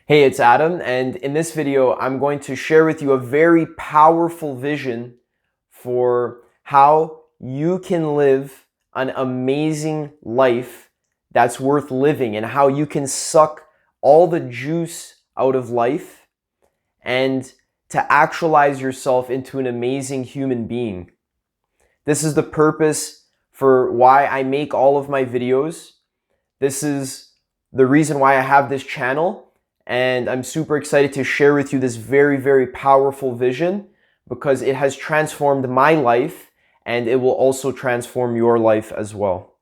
Hey, it's Adam, and in this video, I'm going to share with you a very powerful vision for how you can live an amazing life that's worth living and how you can suck all the juice out of life and to actualize yourself into an amazing human being. This is the purpose for why I make all of my videos. This is the reason why I have this channel. And I'm super excited to share with you this very, very powerful vision because it has transformed my life and it will also transform your life as well.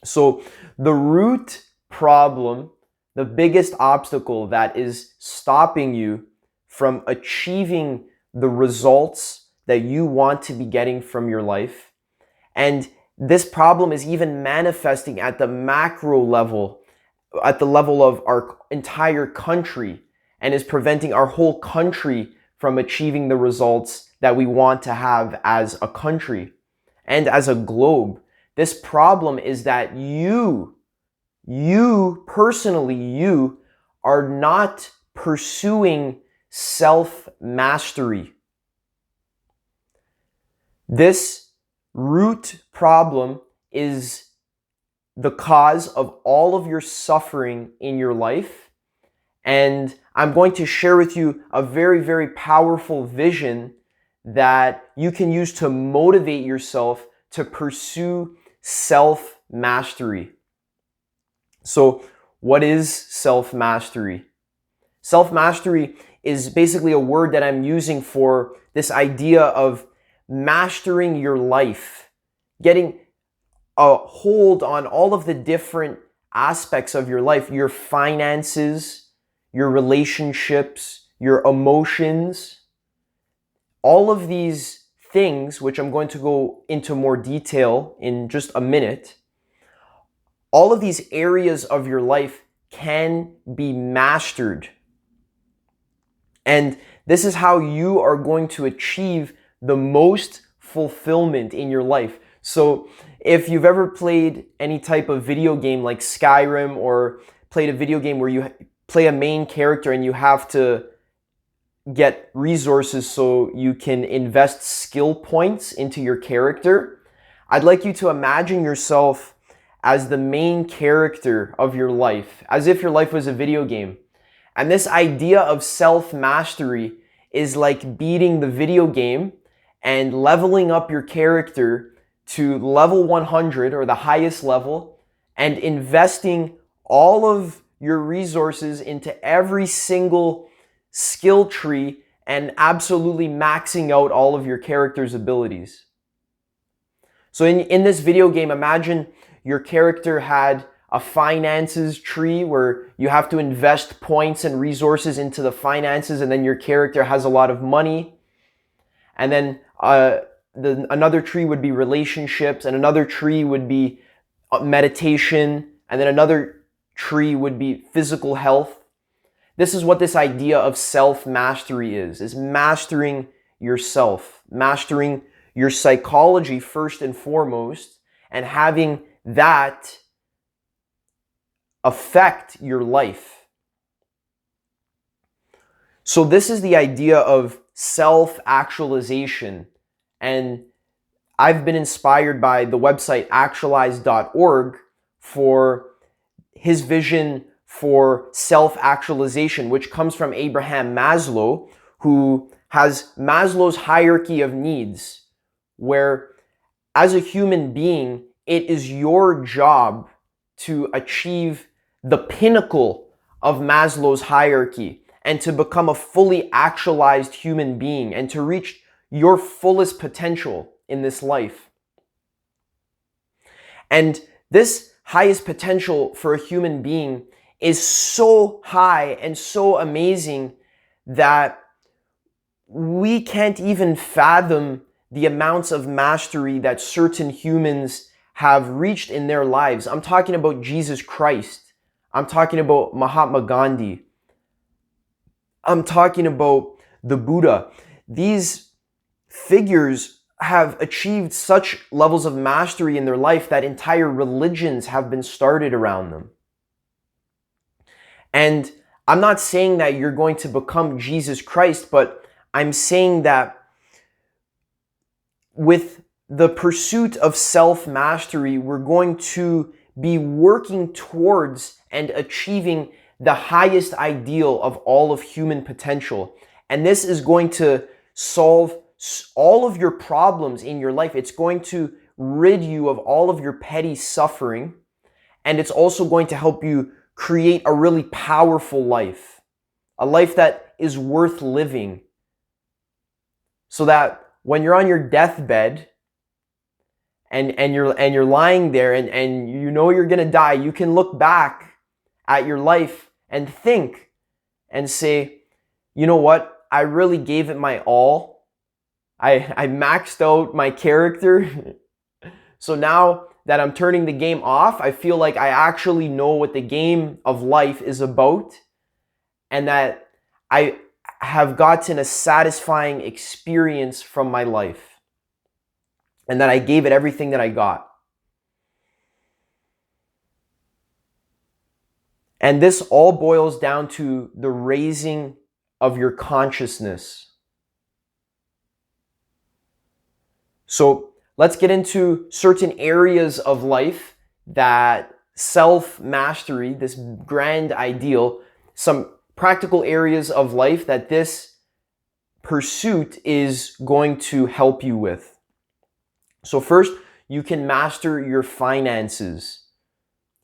So the root problem, the biggest obstacle that is stopping you from achieving the results that you want to be getting from your life, and this problem is even manifesting at the macro level, at the level of our entire country, and is preventing our whole country from achieving the results that we want to have as a country and as a globe. This problem is that you personally, are not pursuing self-mastery. This root problem is the cause of all of your suffering in your life. And I'm going to share with you a very, very powerful vision that you can use to motivate yourself to pursue self-mastery. So, what is self-mastery? Self-mastery is basically a word that I'm using for this idea of mastering your life, getting a hold on all of the different aspects of your life, your finances, your relationships, your emotions, all of these things, which I'm going to go into more detail in just a minute. All of these areas of your life can be mastered. And this is how you are going to achieve the most fulfillment in your life. So if you've ever played any type of video game like Skyrim, or played a video game where you play a main character and you have to get resources so you can invest skill points into your character, I'd like you to imagine yourself as the main character of your life, as if your life was a video game. And this idea of self-mastery is like beating the video game and leveling up your character to level 100, or the highest level, and investing all of your resources into every single skill tree and absolutely maxing out all of your character's abilities. So in this video game, imagine your character had a finances tree where you have to invest points and resources into the finances, and then your character has a lot of money. And then another tree would be relationships, and another tree would be meditation, and then another tree would be physical health. This is what this idea of self-mastery is mastering yourself, mastering your psychology first and foremost, and having that affect your life. So this is the idea of self-actualization. And I've been inspired by the website actualize.org for his vision for self-actualization, which comes from Abraham Maslow, who has Maslow's hierarchy of needs, where as a human being, it is your job to achieve the pinnacle of Maslow's hierarchy and to become a fully actualized human being and to reach your fullest potential in this life. And this highest potential for a human being is so high and so amazing that we can't even fathom the amounts of mastery that certain humans have reached in their lives. I'm talking about Jesus Christ. I'm talking about Mahatma Gandhi. I'm talking about the Buddha. These figures have achieved such levels of mastery in their life that entire religions have been started around them. And I'm not saying that you're going to become Jesus Christ, but I'm saying that with the pursuit of self-mastery, we're going to be working towards and achieving the highest ideal of all of human potential. And this is going to solve all of your problems in your life. It's going to rid you of all of your petty suffering. And it's also going to help you create a really powerful life, a life that is worth living, so that when you're on your deathbed and you're lying there and you know you're gonna die, you can look back at your life and think and say, you know what? I really gave it my all. I maxed out my character. So now that I'm turning the game off, I feel like I actually know what the game of life is about, and that I have gotten a satisfying experience from my life, and that I gave it everything that I got. And this all boils down to the raising of your consciousness. So let's get into certain areas of life that self-mastery, this grand ideal, some practical areas of life that this pursuit is going to help you with. So first, you can master your finances.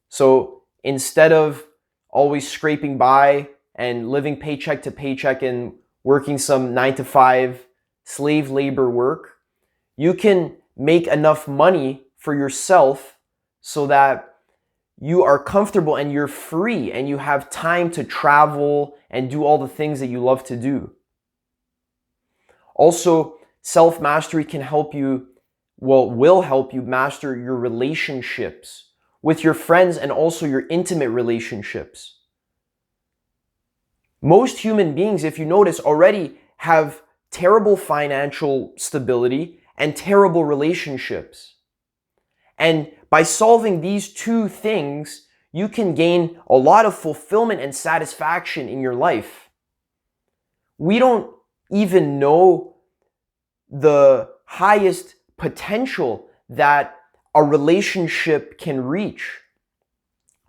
So instead of always scraping by and living paycheck to paycheck and working some 9-to-5 slave labor work, you can make enough money for yourself so that you are comfortable and you're free and you have time to travel and do all the things that you love to do. Also, self-mastery can help you, will help you master your relationships with your friends and also your intimate relationships. Most human beings, if you notice, already have terrible financial stability and terrible relationships. And by solving these two things, you can gain a lot of fulfillment and satisfaction in your life. We don't even know the highest potential that a relationship can reach,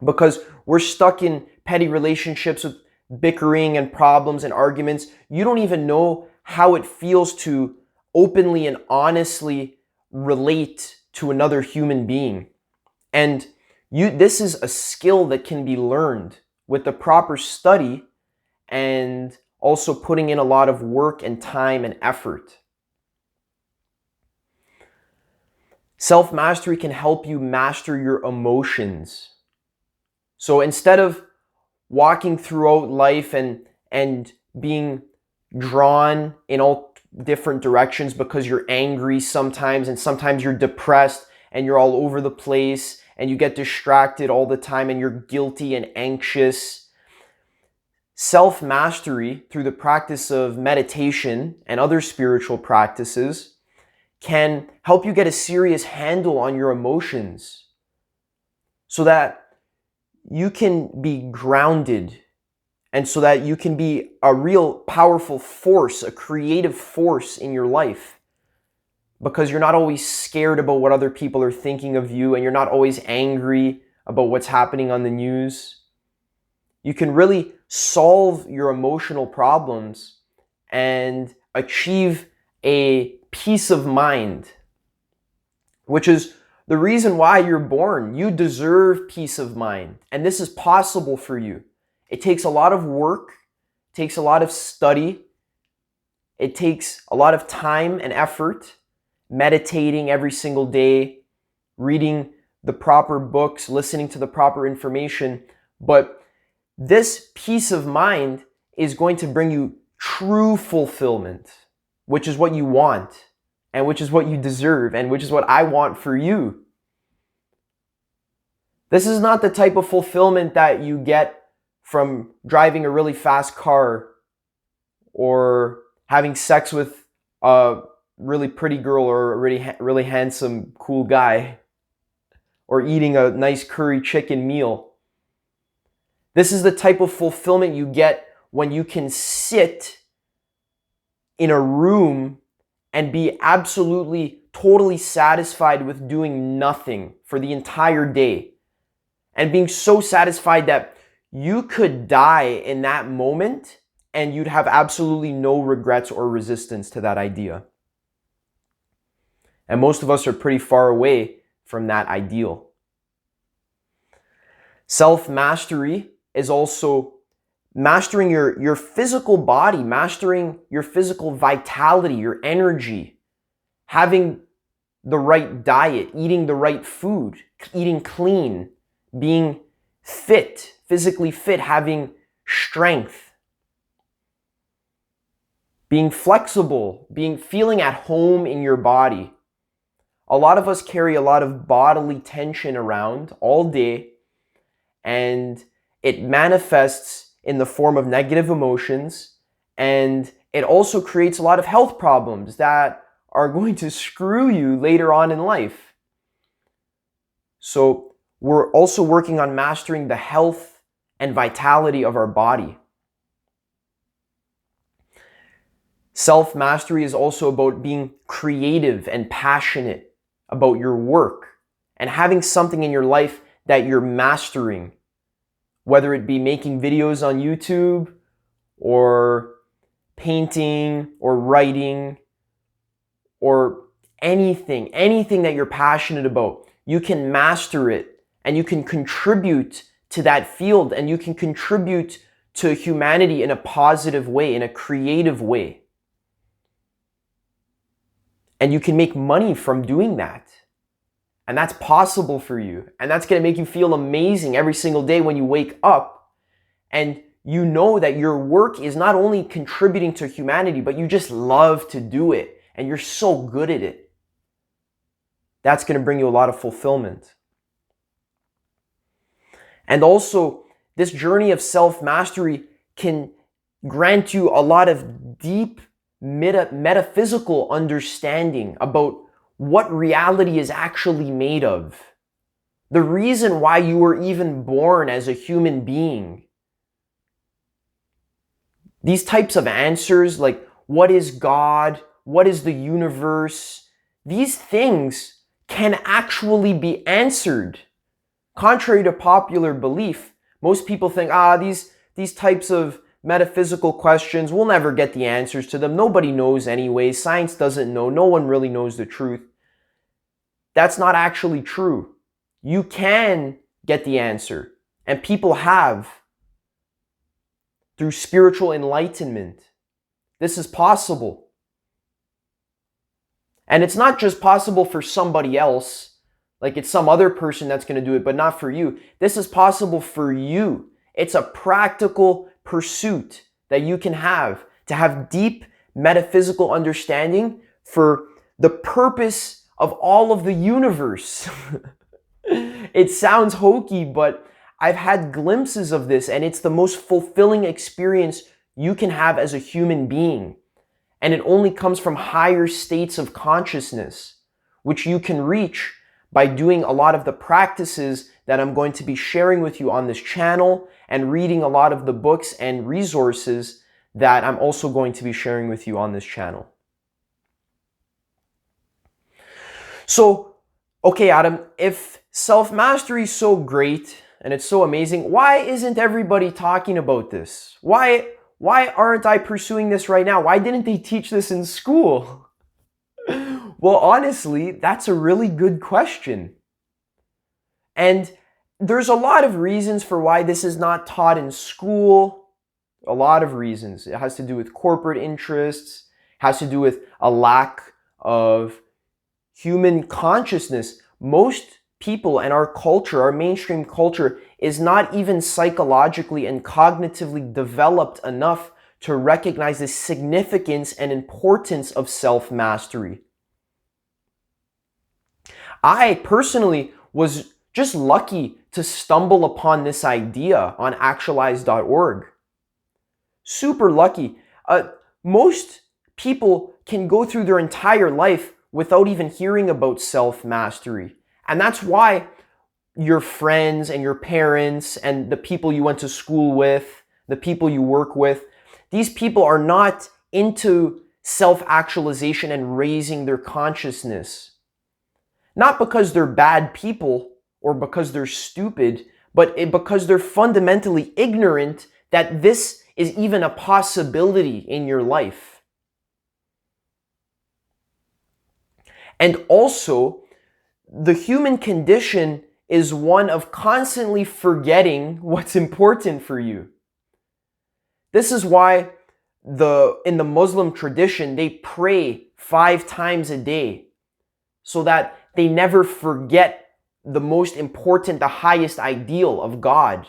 because we're stuck in petty relationships with bickering and problems and arguments. You don't even know how it feels to openly and honestly relate to another human being. And this is a skill that can be learned with the proper study and also putting in a lot of work and time and effort. Self-mastery can help you master your emotions. So instead of walking throughout life and being drawn in all different directions because you're angry sometimes and sometimes you're depressed and you're all over the place and you get distracted all the time and you're guilty and anxious. Self-mastery through the practice of meditation and other spiritual practices can help you get a serious handle on your emotions so that you can be grounded and so that you can be a real powerful force, a creative force in your life, because you're not always scared about what other people are thinking of you and you're not always angry about what's happening on the news. You can really solve your emotional problems and achieve a peace of mind, which is the reason why you're born. You deserve peace of mind, and this is possible for you. It takes a lot of work, it takes a lot of study, it takes a lot of time and effort, meditating every single day, reading the proper books, listening to the proper information. But this peace of mind is going to bring you true fulfillment, which is what you want, and which is what you deserve, and which is what I want for you. This is not the type of fulfillment that you get from driving a really fast car or having sex with a really pretty girl or a really handsome, cool guy, or eating a nice curry chicken meal. This is the type of fulfillment you get when you can sit in a room and be absolutely, totally satisfied with doing nothing for the entire day. And being so satisfied that you could die in that moment and you'd have absolutely no regrets or resistance to that idea. And most of us are pretty far away from that ideal. Self-mastery is also mastering your physical body, mastering your physical vitality, your energy, having the right diet, eating the right food, eating clean, being fit, physically fit, having strength, being flexible, feeling at home in your body. A lot of us carry a lot of bodily tension around all day, and it manifests in the form of negative emotions, and it also creates a lot of health problems that are going to screw you later on in life. So we're also working on mastering the health and vitality of our body. Self-mastery is also about being creative and passionate about your work and having something in your life that you're mastering, whether it be making videos on YouTube or painting or writing or anything that you're passionate about. You can master it and you can contribute to that field and you can contribute to humanity in a positive way, in a creative way. And you can make money from doing that. And that's possible for you. And that's going to make you feel amazing every single day when you wake up and you know that your work is not only contributing to humanity, but you just love to do it and you're so good at it. That's going to bring you a lot of fulfillment. And also, this journey of self-mastery can grant you a lot of deep metaphysical understanding about what reality is actually made of. The reason why you were even born as a human being. These types of answers, like what is God, what is the universe, these things can actually be answered. Contrary to popular belief, most people think, these types of metaphysical questions, we'll never get the answers to them. Nobody knows anyway. Science doesn't know. No one really knows the truth. That's not actually true. You can get the answer, and people have, through spiritual enlightenment. This is possible. And it's not just possible for somebody else, like it's some other person that's going to do it, but not for you. This is possible for you. It's a practical pursuit that you can have to have deep metaphysical understanding for the purpose of all of the universe. It sounds hokey, but I've had glimpses of this, and it's the most fulfilling experience you can have as a human being. And it only comes from higher states of consciousness, which you can reach by doing a lot of the practices that I'm going to be sharing with you on this channel and reading a lot of the books and resources that I'm also going to be sharing with you on this channel. So, okay, Adam, if self-mastery is so great and it's so amazing, why isn't everybody talking about this? Why aren't I pursuing this right now? Why didn't they teach this in school? Well, honestly, that's a really good question. And there's a lot of reasons for why this is not taught in school. A lot of reasons. It has to do with corporate interests, has to do with a lack of human consciousness. Most people and our culture, our mainstream culture, is not even psychologically and cognitively developed enough to recognize the significance and importance of self-mastery. I personally was just lucky to stumble upon this idea on actualize.org. Super lucky. Most people can go through their entire life without even hearing about self-mastery. And that's why your friends and your parents and the people you went to school with, the people you work with, these people are not into self-actualization and raising their consciousness. Not because they're bad people or because they're stupid, but because they're fundamentally ignorant that this is even a possibility in your life. And also, the human condition is one of constantly forgetting what's important for you. This is why in the Muslim tradition, they pray 5 times a day so that they never forget the most important, the highest ideal of God.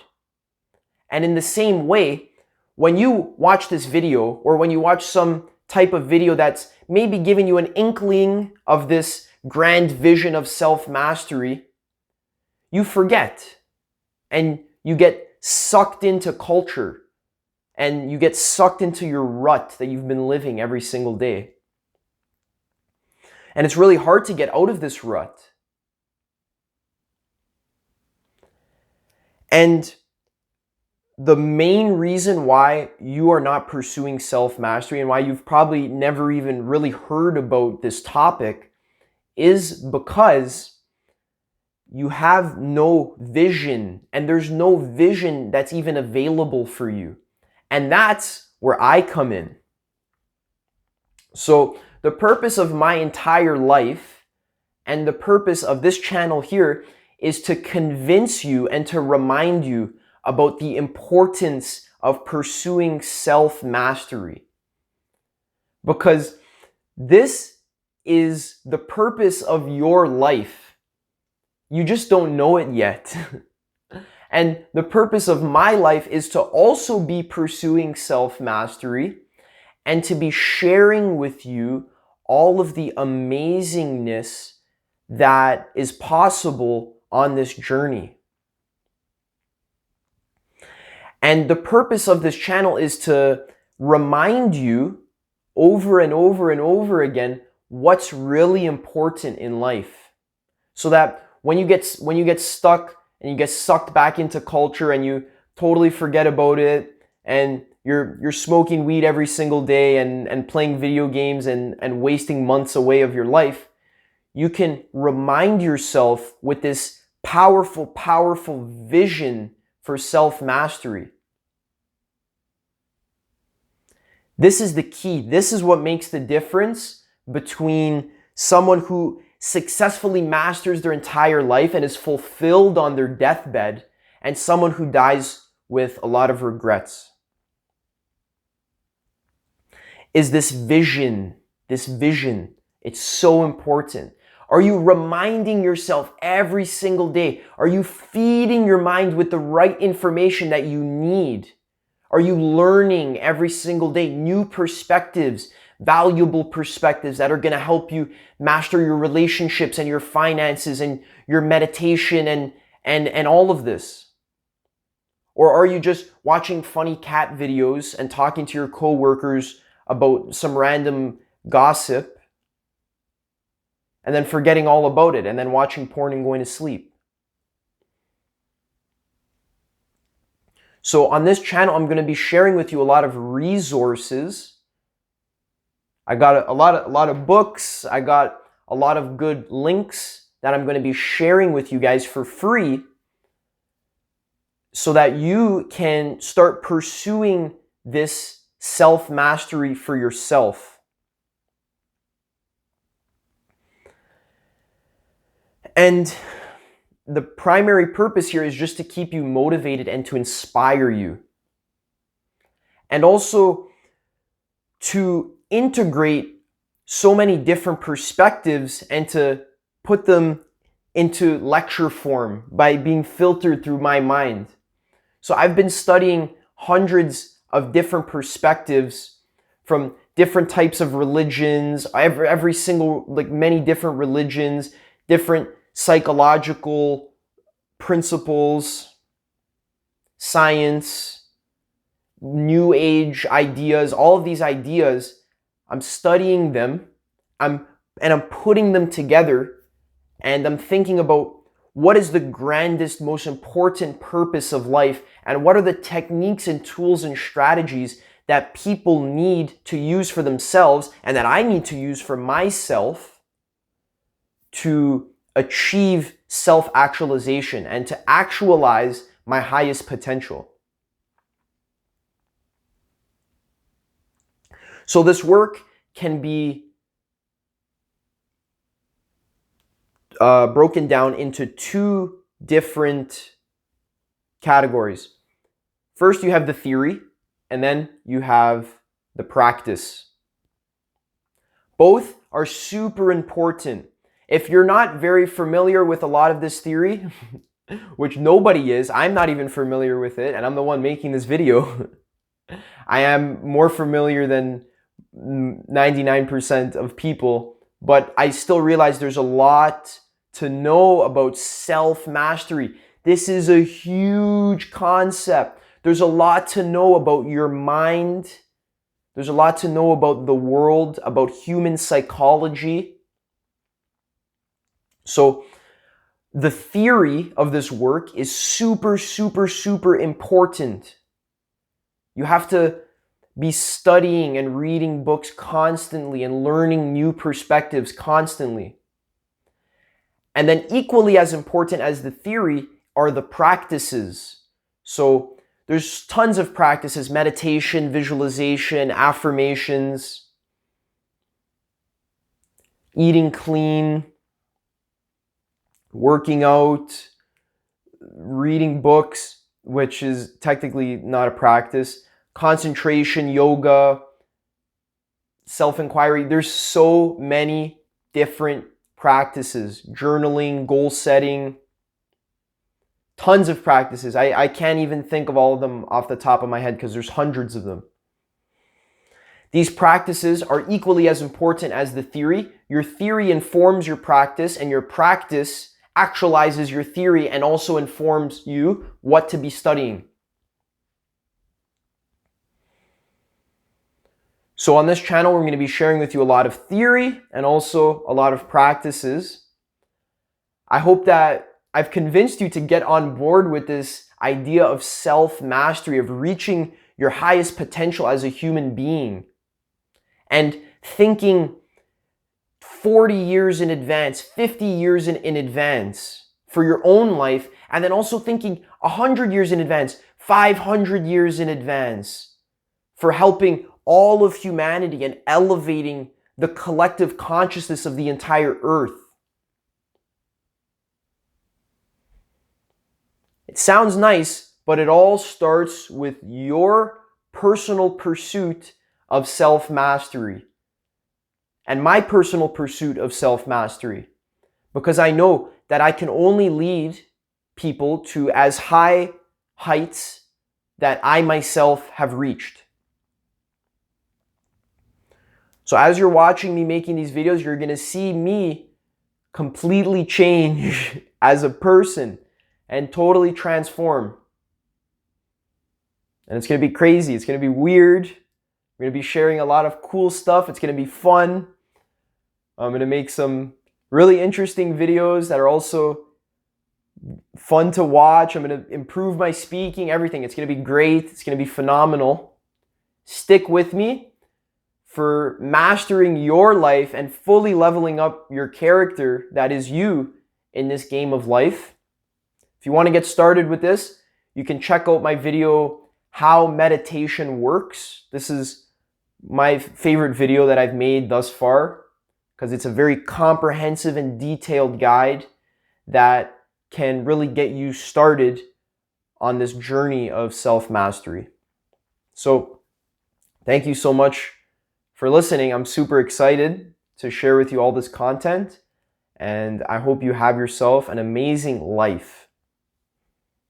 And in the same way, when you watch this video or when you watch some type of video that's maybe giving you an inkling of this grand vision of self-mastery, you forget and you get sucked into culture and you get sucked into your rut that you've been living every single day. And it's really hard to get out of this rut. And the main reason why you are not pursuing self-mastery and why you've probably never even really heard about this topic is because you have no vision, and there's no vision that's even available for you. And that's where I come in. So the purpose of my entire life and the purpose of this channel here is to convince you and to remind you about the importance of pursuing self-mastery. Because this is the purpose of your life. You just don't know it yet. And the purpose of my life is to also be pursuing self-mastery and to be sharing with you all of the amazingness that is possible on this journey. And the purpose of this channel is to remind you over and over and over again what's really important in life. So that when you get stuck and you get sucked back into culture and you totally forget about it and you're smoking weed every single day and playing video games and wasting months away of your life, you can remind yourself with this powerful, powerful vision for self-mastery. This is the key. This is what makes the difference between someone who successfully masters their entire life and is fulfilled on their deathbed and someone who dies with a lot of regrets. Is this vision. It's so important. Are you reminding yourself every single day? Are you feeding your mind with the right information that you need? Are you learning every single day new perspectives, valuable perspectives that are going to help you master your relationships and your finances and your meditation and all of this? Or are you just watching funny cat videos and talking to your coworkers about some random gossip and then forgetting all about it and then watching porn and going to sleep? So on this channel, I'm going to be sharing with you a lot of resources. I got a lot of books. I got a lot of good links that I'm going to be sharing with you guys for free so that you can start pursuing this self-mastery for yourself. And the primary purpose here is just to keep you motivated and to inspire you. And also to integrate so many different perspectives and to put them into lecture form by being filtered through my mind. So I've been studying hundreds of different perspectives from different types of religions, every single, many different religions, different psychological principles, science, new age ideas, all of these ideas, I'm studying them, I'm putting them together, and I'm thinking about what is the grandest, most important purpose of life, and what are the techniques and tools and strategies that people need to use for themselves and that I need to use for myself to achieve self-actualization and to actualize my highest potential. So this work can be broken down into two different categories. First, you have the theory, and then you have the practice. Both are super important. If you're not very familiar with a lot of this theory, which nobody is, I'm not even familiar with it, and I'm the one making this video. I am more familiar than 99% of people, but I still realize there's a lot to know about self-mastery. This is a huge concept. There's a lot to know about your mind. There's a lot to know about the world, about human psychology. So the theory of this work is super, super, super important. You have to be studying and reading books constantly and learning new perspectives constantly. And then equally as important as the theory are the practices. So there's tons of practices: meditation, visualization, affirmations, eating clean, working out, reading books, which is technically not a practice, concentration, yoga, self-inquiry. There's so many different practices, journaling, goal setting, tons of practices. I can't even think of all of them off the top of my head because there's hundreds of them. These practices are equally as important as the theory. Your theory informs your practice, and your practice actualizes your theory and also informs you what to be studying. So on this channel, we're going to be sharing with you a lot of theory and also a lot of practices. I hope that I've convinced you to get on board with this idea of self-mastery, of reaching your highest potential as a human being and thinking 40 years in advance, 50 years in advance for your own life, and then also thinking 100 years in advance, 500 years in advance for helping all of humanity and elevating the collective consciousness of the entire earth. It sounds nice, but it all starts with your personal pursuit of self-mastery and my personal pursuit of self-mastery, because I know that I can only lead people to as high heights that I myself have reached. So as you're watching me making these videos, you're going to see me completely change as a person and totally transform. And it's going to be crazy. It's going to be weird. We're going to be sharing a lot of cool stuff. It's going to be fun. I'm going to make some really interesting videos that are also fun to watch. I'm going to improve my speaking, everything. It's going to be great. It's going to be phenomenal. Stick with me for mastering your life and fully leveling up your character that is you in this game of life. If you want to get started with this, you can check out my video, How Meditation Works. This is my favorite video that I've made thus far because it's a very comprehensive and detailed guide that can really get you started on this journey of self-mastery. So thank you so much for listening. I'm super excited to share with you all this content, and I hope you have yourself an amazing life.